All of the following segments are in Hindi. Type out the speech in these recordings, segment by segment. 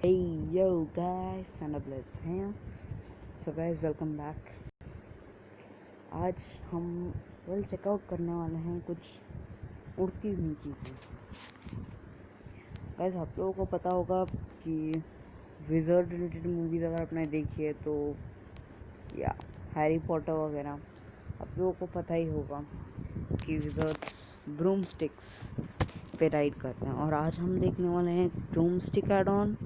Hey yo guys, stand up, let's hang. So guys, welcome back. आज हम चेकआउट करने वाले हैं कुछ उड़ती हुई चीज़ें। गाइस, आप लोगों को पता होगा कि विज़र्ड रिलेटेड मूवीज़ अगर आपने देखी है तो या हैरी पॉटर वगैरह, आप लोगों को पता ही होगा कि विज़र्ड्स ब्रूम स्टिक्स पे राइड करते हैं। और आज हम देखने वाले हैं broom stick add on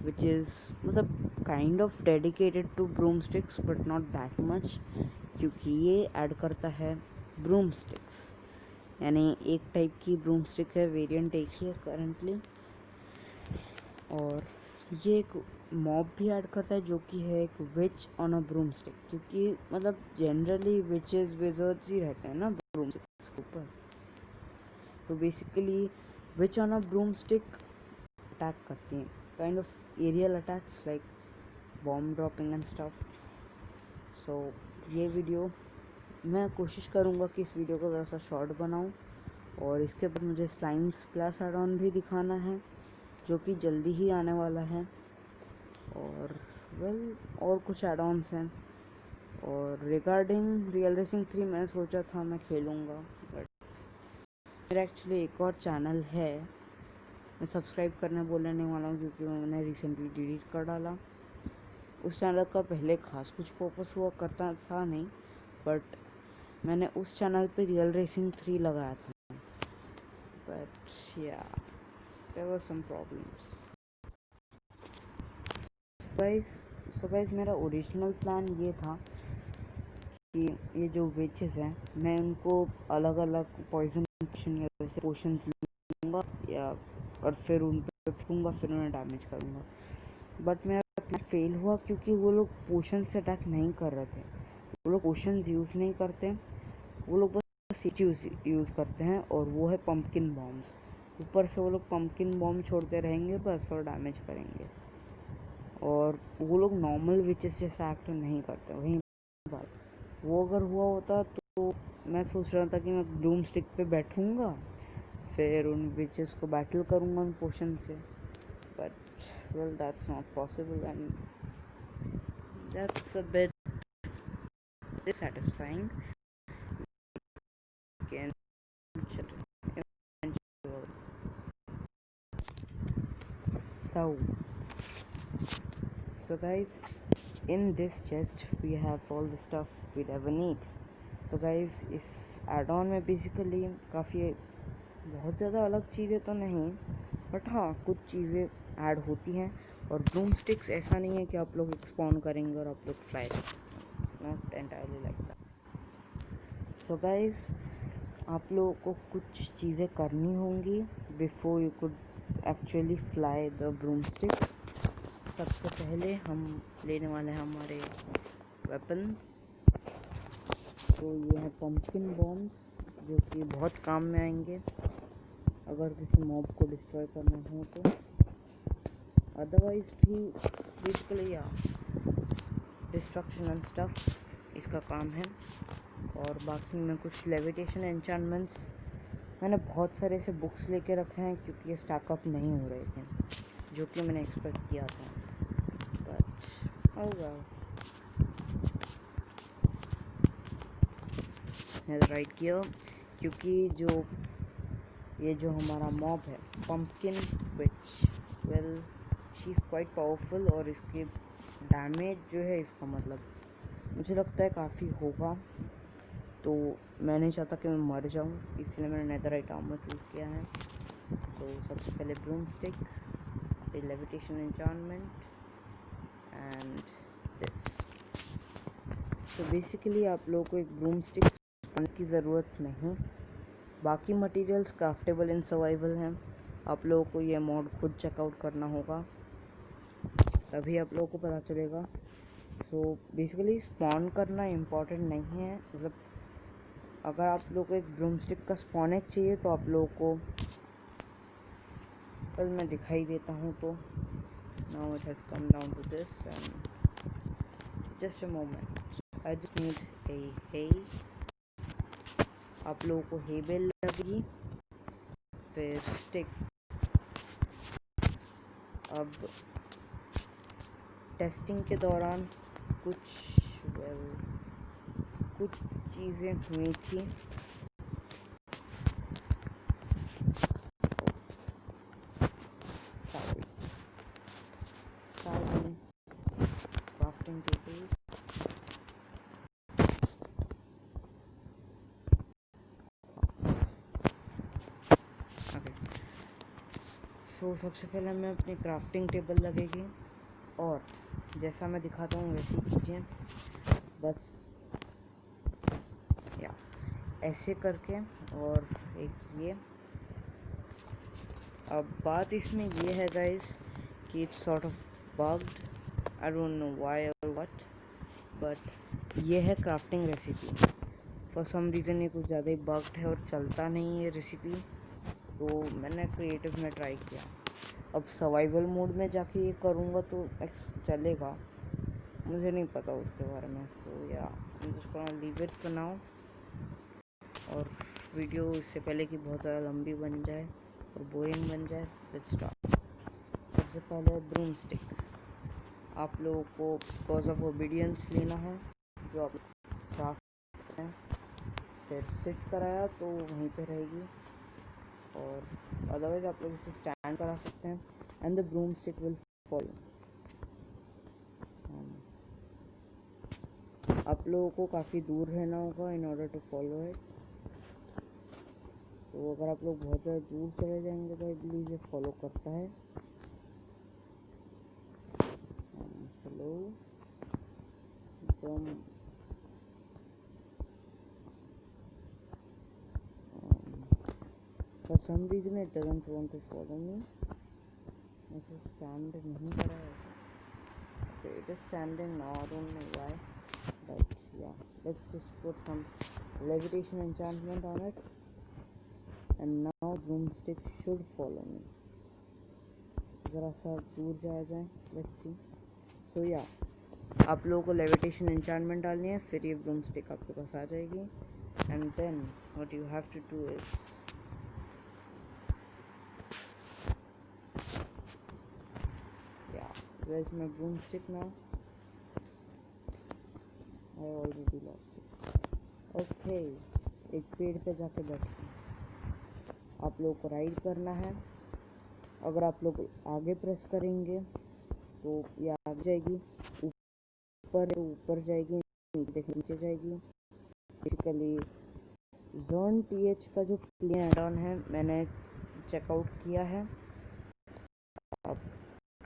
which is मतलब kind of dedicated to broomsticks but not that much, क्योंकि ये ऐड करता है broomsticks, यानी एक टाइप की broomstick है, वेरिएंट एक ही है करंटली। और ये एक मॉब भी ऐड करता है जो कि है एक विच ऑन अ ब्रूमस्टिक, क्योंकि मतलब जनरली विचेस विज़र्ड्स ही रहते हैं ना ब्रूमस्टिक्स के ऊपर। तो basically witch on a broomstick attack करती हैं, kind of aerial attacks like bomb dropping and stuff. So ये वीडियो मैं कोशिश करूँगा कि इस वीडियो को थोड़ा सा शॉर्ट बनाऊँ, और इसके बाद मुझे स्लाइम स्प्लैश एड ऑन भी दिखाना है जो कि जल्दी ही आने वाला है। और और कुछ एड ऑन्स हैं। और रिगार्डिंग रियल रेसिंग 3 मैंने सोचा था मैं खेलूँगा, बट मेरा एक्चुअली एक और चैनल है, मैं सब्सक्राइब करने बोलने नहीं वाला हूँ क्योंकि मैंने रिसेंटली डिलीट कर डाला। उस चैनल का पहले खास कुछ पर्पस हुआ करता था नहीं, बट मैंने उस चैनल पे रियल रेसिंग 3 लगाया था, बट या there were some problems. Guys, मेरा ओरिजिनल प्लान ये था कि ये जो विचेस हैं मैं उनको अलग अलग पॉइजन या जैसे पोशंस लूँगा या और फिर उन पे फेंकूँगा, फिर उन्हें डैमेज करूँगा। बट मेरा प्लान फेल हुआ क्योंकि वो लोग पोशन से अटैक नहीं कर रहे थे। वो लोग पोशन यूज़ नहीं करते, वो लोग बस यूज़ करते हैं, और वो है पंपकिन बॉम्ब्स। ऊपर से वो लोग पंपकिन बॉम्ब छोड़ते रहेंगे बस और डैमेज करेंगे, और वो लोग नॉर्मल विचेस जैसा एक्ट नहीं करते। वही बात, वो अगर हुआ होता तो मैं सोच रहा था कि मैं ब्रूम स्टिक पे बैठूँगा, फिर उन विचेस को बैटल करूँगा उन पोशन से, but well that's not possible and that's a bit dissatisfying. Again, so guys, in this chest we have all the stuff we'd ever need. तो guys, इस एड-ऑन में बेसिकली काफ़ी बहुत ज़्यादा अलग चीज़ें तो नहीं, बट हाँ कुछ चीज़ें ऐड होती हैं। और ब्रूम स्टिक्स ऐसा नहीं है कि आप लोग एक्सपॉन करेंगे और आप लोग फ्लाई करेंगे, not entirely like that. So guys, आप लोगों को कुछ चीज़ें करनी होंगी before you could actually fly the broom stick. सबसे पहले हम लेने वाले हैं हमारे वेपन्स। तो ये है पंपकिन बॉम्ब्स जो कि बहुत काम में आएंगे अगर किसी मॉब को डिस्ट्रॉय करना हो तो। अदरवाइज भी बेसिकली या डिस्ट्रक्शन एंड स्टफ इसका काम है। और बाकी में कुछ लेविटेशन एन्चांटमेंट्स मैंने बहुत सारे ऐसे बुक्स लेके रखे हैं क्योंकि ये स्टैकअप नहीं हो रहे थे जो कि मैंने एक्सपेक्ट किया था, बट oh well, मैंने राइट किया क्योंकि ये जो हमारा मॉब है pumpkin which, well she is quite powerful, और इसके डैमेज जो है इसका मतलब मुझे लगता है काफ़ी होगा। तो मैं नहीं चाहता कि मैं मर जाऊँ, इसलिए मैंने नेदरराइट आर्मर चूज़ किया है। तो सबसे पहले ब्रूम स्टिक, फिर लेविटेशन एन्चांटमेंट एंड दिस। तो बेसिकली आप लोगों को एक ब्रूम स्टिक बनाने की ज़रूरत नहीं, बाकी मटेरियल्स क्राफ्टेबल इन सर्वाइवल हैं। आप लोगों को ये मॉड खुद चेकआउट करना होगा, तभी आप लोगों को पता चलेगा। सो बेसिकली स्पॉन करना इम्पॉर्टेंट नहीं है, मतलब अगर आप लोगों को एक ब्रूम स्टिक का स्पॉन एग चाहिए तो आप लोगों को मैं दिखाई देता हूँ। तो now it has come down to this and just a moment, I just need a hay. आप लोगों को हे बेल लगेगी, फिर स्टिक। अब टेस्टिंग के दौरान कुछ कुछ चीज़ें हुई थी। crafting tables. Okay. सो सबसे पहले मैं अपनी क्राफ्टिंग टेबल लगेगी और जैसा मैं दिखाता हूँ वैसी कीजिए, बस या ऐसे करके। और एक ये, अब बात इसमें ये है गाइस कि it's sort of bugged, I don't know why और व्हाट, बट ये है crafting recipe. For some reason ये कुछ ज़्यादा ही बग्ड है और चलता नहीं है रेसिपी, तो मैंने क्रिएटिव में ट्राई किया। अब सर्वाइवल मोड में जाके ये करूँगा तो चलेगा, मुझे नहीं पता उसके बारे में। सो या जिसको लीव इट फॉर नाउ, और वीडियो इससे पहले कि बहुत ज़्यादा लंबी बन जाए और बोरिंग बन जाए, लेट्स स्टार्ट। सबसे पहले ब्रूम स्टिक आप लोगों को बिकॉज ऑफ ओबीडियंस लेना है, जो आप क्राफ्ट हैं। फिर सिट कराया तो वहीं पे रहेगी, और अदरवाइज आप लोग इसे स्टैंड करा सकते हैं and the broom stick will follow. आप लोगों को काफ़ी दूर रहना होगा in order to follow it. तो अगर आप लोग बहुत ज़्यादा दूर चले जाएंगे तो आई बिलीव ये फॉलो करता है। हेलो एकदम for some reason it doesn't want to follow me. मुझे स्टैंड नहीं करा है, okay, it is standing now, I don't know why, but yeah, let's just put some levitation enchantment on it and now broomstick should follow me. ज़रा सा दूर जाया जाए, लेट्स सी। सो या आप लोगों को लेविटेशन एन्चांटमेंट डालनी है, फिर ये ब्रूमस्टिक आपके पास आ जाएगी। And then what you have to do is, या where is my broomstick now, I already lost it. Okay, एक पेड़ पे जाके बैठिए, आप लोगों को राइड करना है। अगर आप लोग आगे प्रेस करेंगे तो ये आगे जाएगी, ऊपर जाएगी, नीचे जाएगी। बेसिकली ज़ोन टीएच का जो प्लेन एड ऑन है मैंने चेकआउट किया है। अब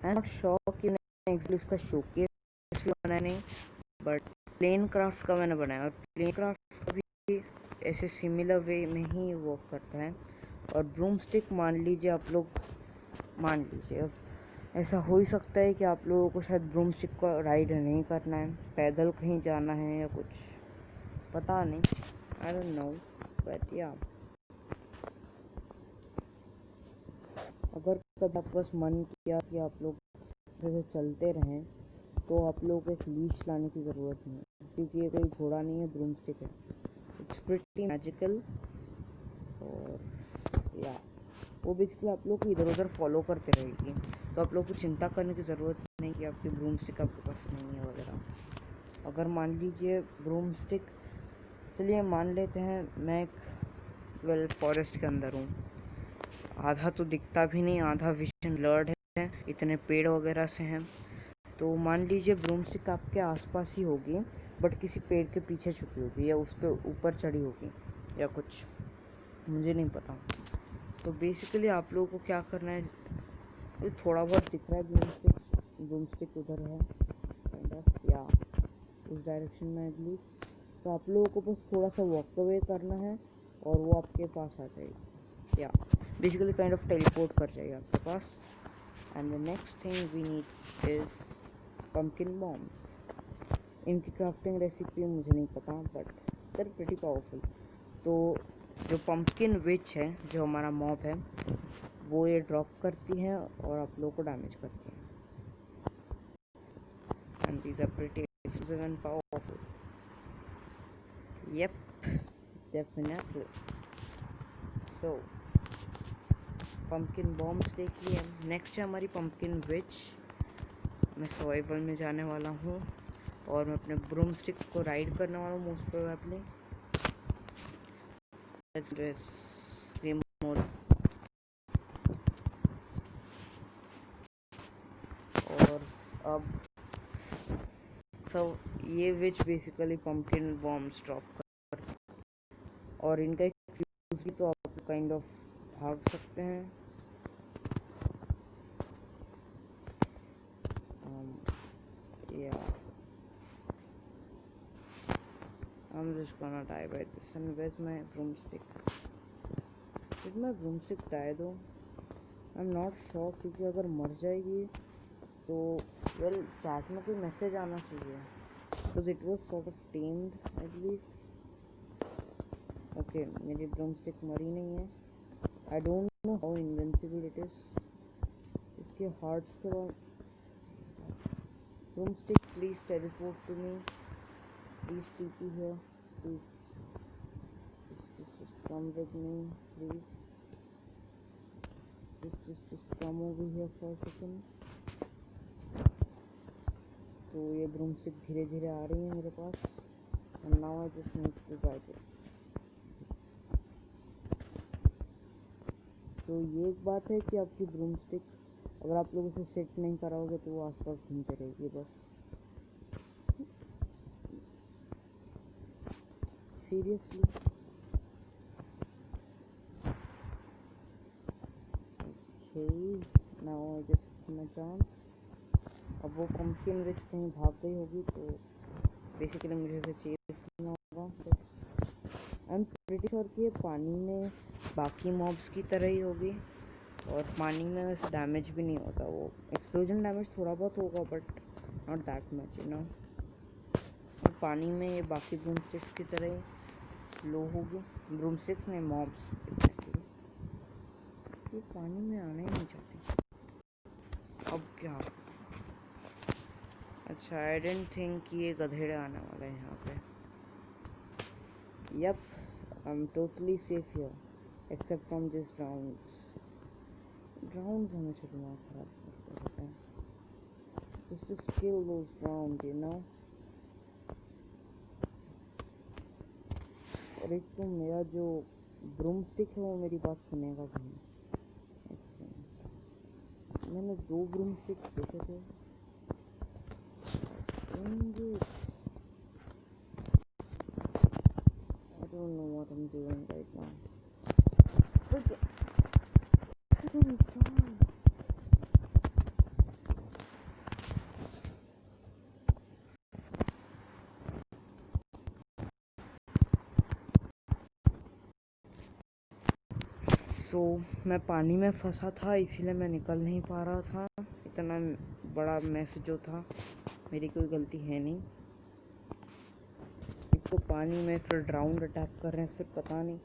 आई एम नॉट श्योर कि मैंने एक्चुअली इसका शोकेस भी बनाया नहीं, बट प्लेन क्राफ्ट का मैंने बनाया, और प्लेन क्राफ्ट का भी ऐसे सिमिलर वे में ही वर्क करता है। और ब्रूमस्टिक मान लीजिए आप लोग, मान लीजिए अब ऐसा हो ही सकता है कि आप लोगों को शायद ब्रूमस्टिक को राइड नहीं करना है, पैदल कहीं जाना है या कुछ, पता नहीं, आई डोंट नो, बट या अगर कभी आपके पास मन किया कि आप लोग जैसे चलते रहें तो आप लोगों को एक लीश लाने की ज़रूरत नहीं है, क्योंकि ये कोई घोड़ा नहीं है, ब्रूमस्टिक है। इट्स प्रिटी मैजिकल, और या वो बेसिकली आप लोग को इधर उधर फॉलो करते रहेगी, तो आप लोग को चिंता करने की ज़रूरत नहीं कि आपकी ब्रूमस्टिक आपके पास नहीं है वगैरह। अगर मान लीजिए ब्रूमस्टिक, चलिए मान लेते हैं मैं एक फॉरेस्ट के अंदर हूँ, आधा तो दिखता भी नहीं, आधा विजन ब्लर्ड है, इतने पेड़ वगैरह से हैं। तो मान लीजिए ब्रूमस्टिक आपके आसपास ही होगी, बट किसी पेड़ के पीछे छुपी होगी या उस पर ऊपर चढ़ी होगी या कुछ, मुझे नहीं पता। तो बेसिकली आप लोगों को क्या करना है, ये थोड़ा बहुत दिख रहा है ब्रूमस्टिक उधर है काइंड ऑफ, या उस डायरेक्शन में एटलीस्ट, तो आप लोगों को बस थोड़ा सा वॉक अवे करना है और वो आपके पास आ जाएगी, या बेसिकली काइंड ऑफ टेलीपोर्ट कर जाएगी आपके पास। And the next thing we need is pumpkin bombs. इनकी क्राफ्टिंग रेसिपी मुझे नहीं पता, बट देयर प्रीटी पावरफुल। तो जो पम्पकिन विच है, जो हमारा मॉब है, वो ये ड्रॉप करती है और आप लोगों को डैमेज करती है। And these are pretty explosive and powerful. Yep, definitely. So, pumpkin bombs देखिए, नेक्स्ट है हमारी pumpkin witch। मैं सर्वाइवल में जाने वाला हूँ और मैं अपने ब्रूम स्टिक को राइड करने वाला हूँ मोस्ट प्रोबेबली। और अब ये which basically pumpkin bombs drop करते हैं और इनका एक फ्यूज भी, तो आप काइंड ऑफ भाग सकते हैं। Yeah, I'm just gonna die by this. And where's my broomstick? Did my broomstick die though? I'm not sure, क्योंकि अगर मर जाएगी तो well चैट में कोई मैसेज आना चाहिए, because it was sort of tamed at least. Okay, मेरी broomstick मरी नहीं है. I don't know how invincible it is. इसके hearts के बाद broomstick, please teleport to me. Please TP here. Please. Just come with me, please. Just come over here for a second. तो ये ब्रूमस्टिक धीरे धीरे आ रही है मेरे पास, and now I just need to bite it. तो ये एक बात है कि आपकी ब्रूमस्टिक अगर आप लोग उसे सेट नहीं कराओगे तो वो आसपास घूमते रहेगी बस. Seriously. Okay, now I just my chance. अब वो पंपकिन विच कहीं भाग गई होगी तो बेसिकली मुझे उसे चेज करना होगा. आई एम प्रीटी श्योर कि ये पानी में बाकी मॉब्स की तरह ही होगी और पानी में वैसे डैमेज भी नहीं होता. वो एक्सप्लोजन डैमेज थोड़ा बहुत होगा but not that much, you know. और पानी में ये बाकी ब्रूमस्टिक्स की तरह ही स्लो होगी. ब्रूमस्टिक्स नहीं, मॉब्स एग्जैक्टली. ये पानी में आना ही नहीं चाहती. अब क्या? अच्छा, आई डिडंट थिंक कि ये गधेड़े आने वाले हैं यहाँ पे. Yup, I am totally safe here except from this drowns. Drowns हमेशा दिमाग खराब करते रहते हैं. just kill those drowned, you know. और एक तो मेरा जो ब्रूमस्टिक है वो मेरी बात सुनेगा भी नहीं. मैंने 2 ब्रूमस्टिक देखे थे. I don't know what I'm doing right now. So, मैं पानी में फंसा था इसीलिए मैं निकल नहीं पा रहा था. इतना बड़ा मैस जो था, मेरी कोई गलती है नहीं. एक तो पानी में फिर ड्राउंड अटैक कर रहे हैं, फिर पता नहीं.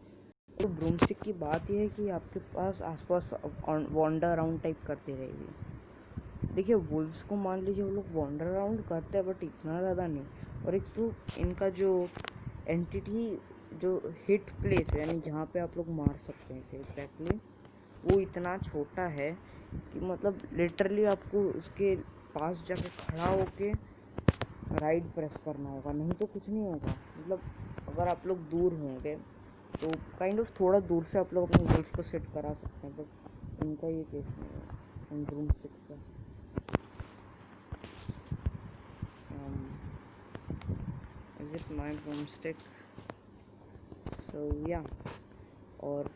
तो ब्रूमस्टिक की बात यह है कि आपके पास आसपास वॉन्डर अराउंड टाइप करती रहेगी. देखिए वुल्व्स को मान लीजिए वो लोग वॉन्डर अराउंड करते हैं बट इतना ज़्यादा नहीं. और एक तो इनका जो एंटिटी जो हिट प्लेस है यानी जहाँ पे आप लोग मार सकते हैं इसे एग्जैक्टली, वो इतना छोटा है कि मतलब लिटरली आपको उसके पास जाके खड़ा होके राइड प्रेस करना होगा, नहीं तो कुछ नहीं होगा. मतलब अगर आप लोग दूर होंगे तो काइंड ऑफ थोड़ा दूर से आप लोग अपने वुल्व्स को सेट करा सकते हैं, बट इनका ये केस नहीं है इन ब्रूमस्टिक्स का. Is it my broomstick? So yeah. और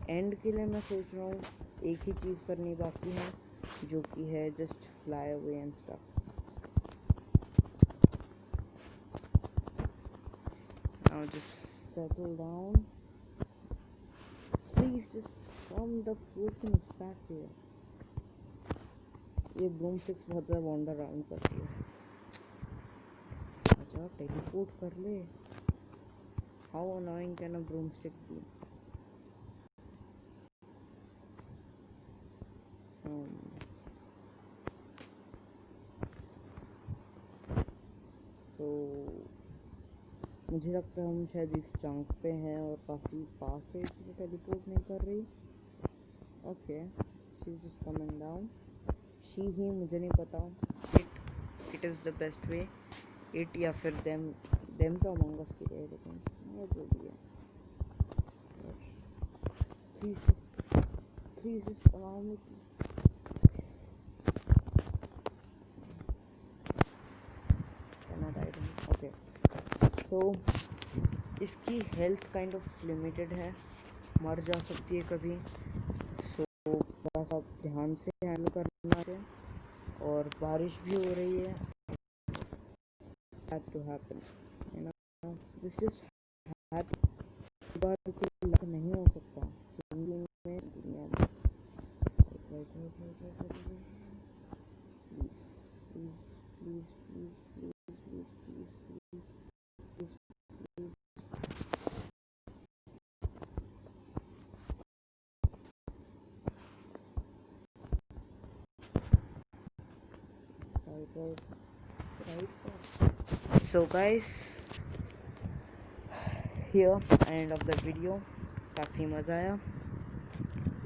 एंड के लिए मैं सोच रहा हूँ एक ही चीज़ करनी बाकी है जो कि है just fly away and stuff. Now just settle down. Please just come the freaking back here. ये ब्रूमस्टिक्स बहुत ज़्यादा वॉन्डर अराउंड करती है. अच्छा टेलीपोर्ट कर ले. How annoying can a broomstick be? So मुझे लगता है हम शायद इस चंक पे हैं और काफ़ी पास है इसलिए टेलीपोर्ट नहीं कर रही. Okay, she is just coming down. She he मुझे नहीं पता. It it is the best way, it या फिर देम तो अमंग अस की है, लेकिन जो भी है थ्रीसिस बनाओ में ओके। सो इसकी हेल्थ काइंड ऑफ लिमिटेड है, मर जा सकती है कभी, सो थोड़ा सा ध्यान से हैंडल करना है। और बारिश भी हो रही है, had to happen, you know, this just happened, बार कोई लक नहीं हो सकता जिंदगी में, दुनिया में। Please please please please please please please please right. So guys, here end of the video। काफ़ी मज़ा आया।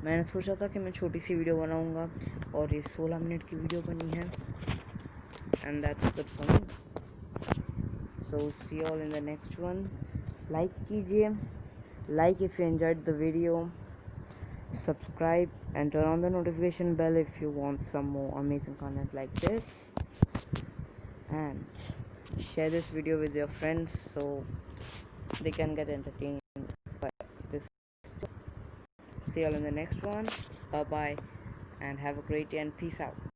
मैंने सोचा था कि मैं छोटी सी वीडियो बनाऊंगा और ये 16 मिनट की वीडियो बनी है, and that's good for me। So see you all in the next one। like कीजिए, like if you enjoyed the video, subscribe and turn on the notification bell if you want some more amazing content like this, and share this video with your friends so they can get entertained by this. See you all in the next one. Bye bye and have a great day and peace out.